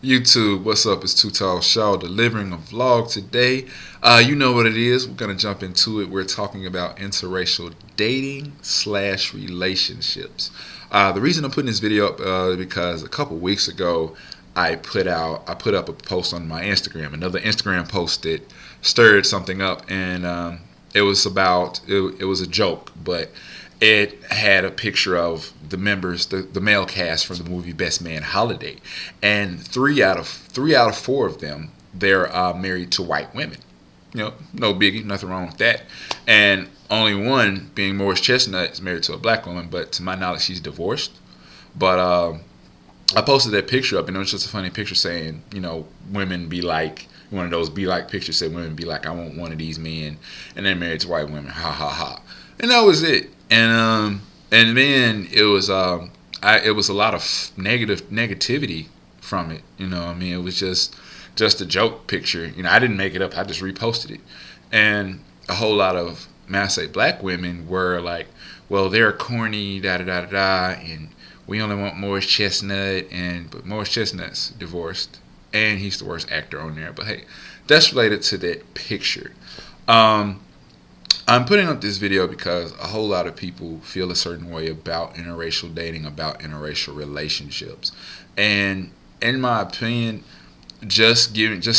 YouTube, what's up? It's Too Tall Shaw delivering a vlog today. You know what it is. We're going to jump into it. We're talking about interracial dating / relationships. The reason I'm putting this video up because a couple weeks ago I put up a post on my Instagram, another Instagram post that stirred something up, and it was about it was a joke, but it had a picture of the members, the male cast from the movie Best Man Holiday, and three out of four of them, they're married to white women. No biggie, nothing wrong with that. And only one, being Morris Chestnut, is married to a black woman, but to my knowledge, she's divorced. But I posted that picture up, and it was just a funny picture saying, women be like, one of those be like pictures said, women be like, I want one of these men, and they're married to white women, ha ha ha. And that was it. And then it was it was a lot of negativity from it. It was just a joke picture. I didn't make it up. I just reposted it, and a whole lot of, I say, black women were like, well, they're corny, da da da da da, and we only want Morris Chestnut, but Morris Chestnut's divorced, and he's the worst actor on there. But hey, that's related to that picture. I'm putting up this video because a whole lot of people feel a certain way about interracial dating, about interracial relationships. And in my opinion, just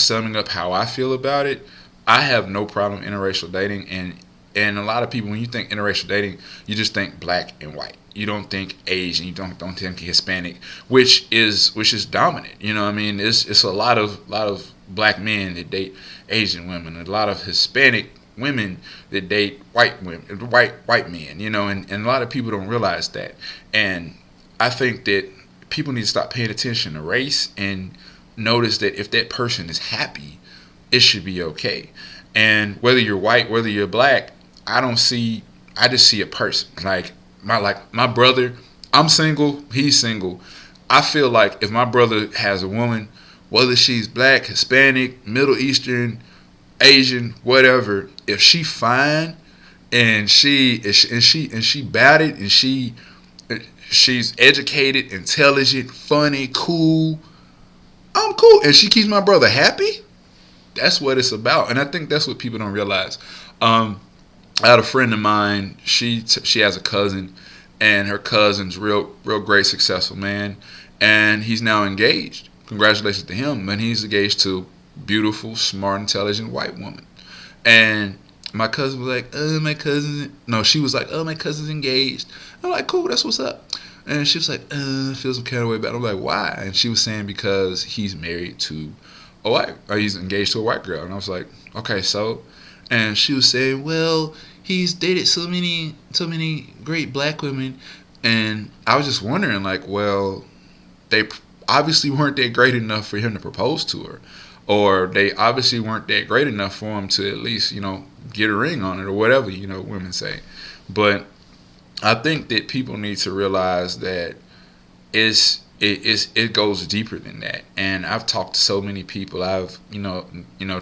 summing up how I feel about it, I have no problem interracial dating, and a lot of people, when you think interracial dating, you just think black and white. You don't think Asian, you don't think Hispanic, which is dominant. It's a lot of black men that date Asian women, a lot of Hispanic women that date white women, white men, and a lot of people don't realize that. And I think that people need to stop paying attention to race and notice that if that person is happy, it should be okay. And whether you're white, whether you're black, I just see a person. Like my brother, I'm single, he's single. I feel like if my brother has a woman, whether she's black, Hispanic, Middle Eastern, Asian, whatever, if she fine and she bad it, and she's educated, intelligent, funny, cool, I'm cool, and she keeps my brother happy, that's what it's about. And I think that's what people don't realize. I had a friend of mine, she has a cousin, and her cousin's real great, successful man, and he's now engaged. Congratulations to him. And he's engaged to beautiful, smart, intelligent white woman. And my cousin was like, she was like, my cousin's engaged. I'm like, cool, that's what's up. And she was like, I feel some kind of way about it. I'm like, why? And she was saying because he's married to he's engaged to a white girl. And I was like, okay, so. And she was saying, well, he's dated so many great black women. And I was just wondering, like, well, they obviously weren't that great enough for him to propose to her. Or they obviously weren't that great enough for him to at least, get a ring on it, or whatever, women say. But I think that people need to realize that it goes deeper than that. And I've talked to so many people. I've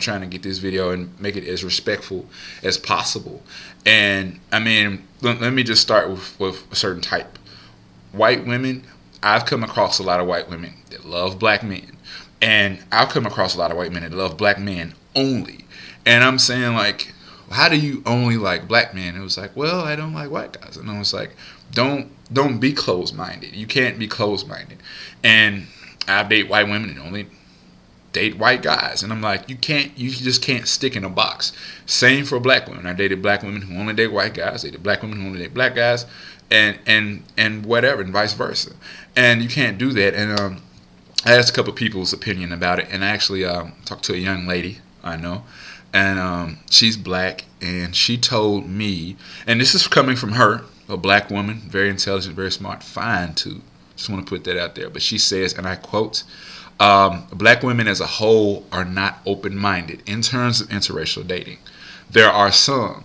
trying to get this video and make it as respectful as possible. And I mean, let me just start with a certain type. White women. I've come across a lot of white women that love black men. And I've come across a lot of white men that love black men only. And I'm saying, like, how do you only like black men? It was like, well, I don't like white guys. And I was like, don't be closed-minded. You can't be closed-minded. And I date white women and only date white guys. And I'm like, you just can't stick in a box. Same for black women. I dated black women who only date white guys. Dated black women who only date black guys. And whatever, and vice versa. And you can't do that. And I asked a couple people's opinion about it, and I actually talked to a young lady I know, and she's black, and she told me, and this is coming from her, a black woman, very intelligent, very smart, fine too. Just want to put that out there. But she says, and I quote, black women as a whole are not open-minded in terms of interracial dating. There are some,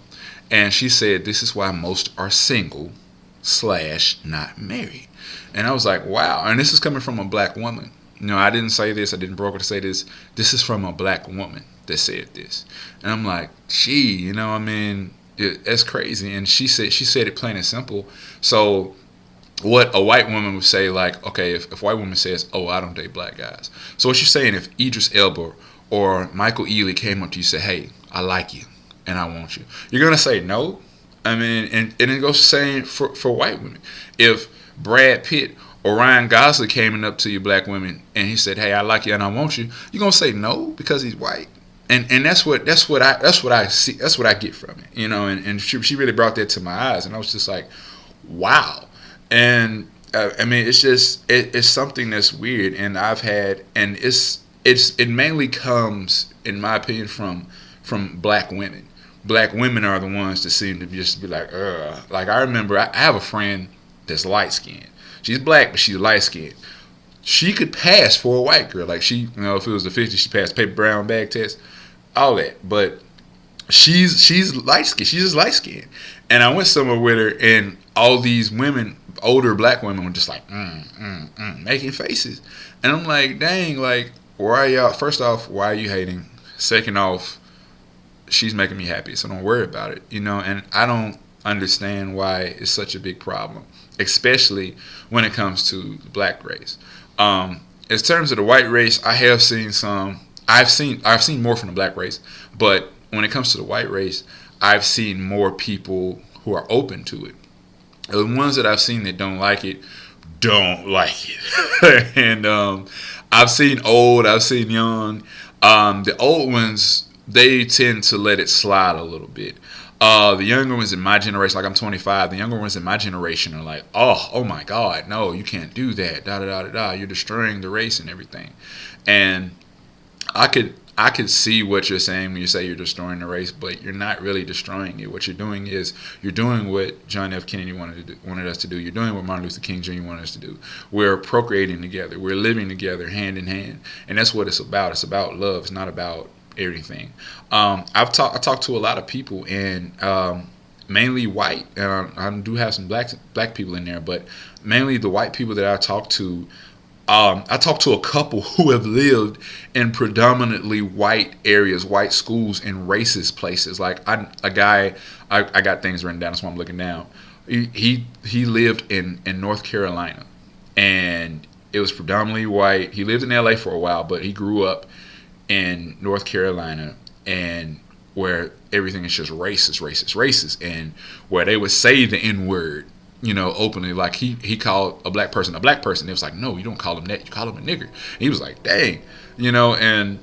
and she said this is why most are single / not married. And I was like, wow. And this is coming from a black woman. I didn't say this. I didn't broker to say this. This is from a black woman that said this. And I'm like, gee, that's crazy. And she said it plain and simple. So what a white woman would say, like, okay, if a white woman says, oh, I don't date black guys. So what you're saying, if Idris Elba or Michael Ealy came up to you and said, hey, I like you and I want you, you're going to say no? I mean, and it goes the same for white women. If Brad Pitt or Ryan Gosling came up to you, black women, and he said, hey, I like you and I want you, you're going to say no because he's white? And that's what I see, that's what I get from it, you know. And she really brought that to my eyes, and I was just like, wow. And I mean, it's something that's weird, and it mainly comes, in my opinion, from black women. Black women are the ones that seem to just be like, ugh. Like, I remember I have a friend that's light skinned. She's black, but she's light skinned. She could pass for a white girl. Like, she, you know, if it was the 50s, she passed paper brown bag test, all that. But she's light skinned. She's just light skinned. And I went somewhere with her, and all these women, older black women, were just like, making faces. And I'm like, dang, like, why are y'all? First off, why are you hating? Second off, she's making me happy, so don't worry about it, you know. And I don't understand why it's such a big problem, especially when it comes to the black race. In terms of the white race, I have seen some. I've seen more from the black race, but when it comes to the white race, I've seen more people who are open to it. The ones that I've seen that don't like it, and I've seen old, I've seen young. The old ones, they tend to let it slide a little bit. The younger ones in my generation, like I'm 25, the younger ones in my generation are like, oh my God, no, you can't do that, da da da da da. You're destroying the race and everything. And I could see what you're saying when you say you're destroying the race, but you're not really destroying it. What you're doing is you're doing what John F. Kennedy wanted us to do. You're doing what Martin Luther King Jr. wanted us to do. We're procreating together. We're living together hand in hand, and that's what it's about. It's about love. It's not about everything. I talked to a lot of people, and mainly white, and I do have some black people in there, but mainly the white people that I talked to. I talked to a couple who have lived in predominantly white areas, white schools, in racist places. Like I got things written down. That's why I'm looking down. He lived in North Carolina, and it was predominantly white. He lived in LA for a while, but he grew up in North Carolina, and where everything is just racist, and where they would say the N-word, you know, openly. Like he called a black person a black person. It was like, no, you don't call him that. You call him a nigger. And he was like, dang, you know, and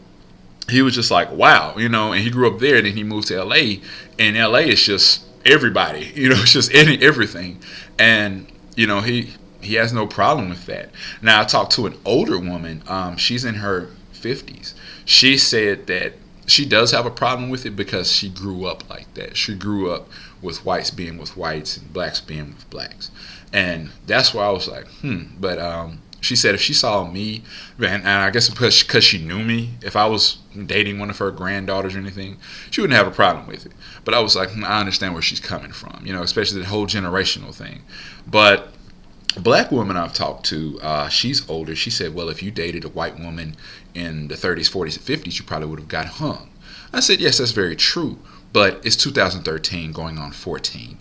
he was just like, wow, you know. And he grew up there, and then he moved to LA, and LA is just everybody, you know, it's just everything. And you know, he has no problem with that. Now I talked to an older woman. She's in her 50s. She said that she does have a problem with it because she grew up like that. She grew up with whites being with whites and blacks being with blacks. And that's why I was like, But she said if she saw me, and I guess because she knew me, if I was dating one of her granddaughters or anything, she wouldn't have a problem with it. But I was like, I understand where she's coming from, you know, especially the whole generational thing. But a black woman I've talked to, she's older. She said, well, if you dated a white woman in the 30s, 40s, and 50s, you probably would have got hung. I said, yes, that's very true. But it's 2013 going on 14.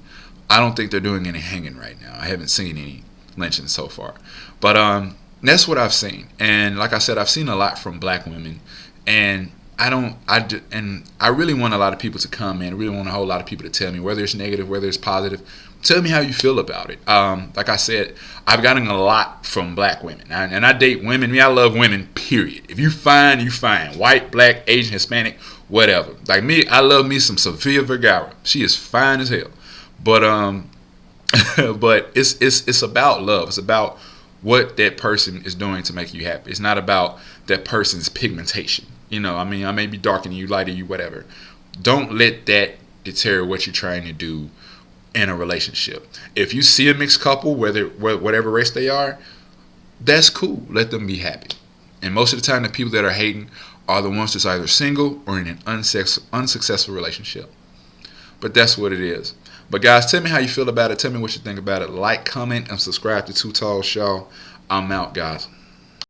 I don't think they're doing any hanging right now. I haven't seen any lynchings so far. But that's what I've seen. And like I said, I've seen a lot from black women. And I really want a lot of people to come in. I really want a whole lot of people to tell me, whether it's negative, whether it's positive. Tell me how you feel about it. Like I said, I've gotten a lot from black women. And I date women. I love women, period. If you fine, you fine. White, black, Asian, Hispanic, whatever. Like me, I love me some Sofia Vergara. She is fine as hell. But but it's about love. It's about what that person is doing to make you happy. It's not about that person's pigmentation. You know, I mean, I may be darker than you, lighter than you, whatever. Don't let that deter what you're trying to do in a relationship. If you see a mixed couple, whatever race they are, that's cool. Let them be happy. And most of the time, the people that are hating are the ones that's either single or in an unsuccessful relationship. But that's what it is. But guys, tell me how you feel about it. Tell me what you think about it. Like, comment, and subscribe to Too Tall Shaw. I'm out, guys.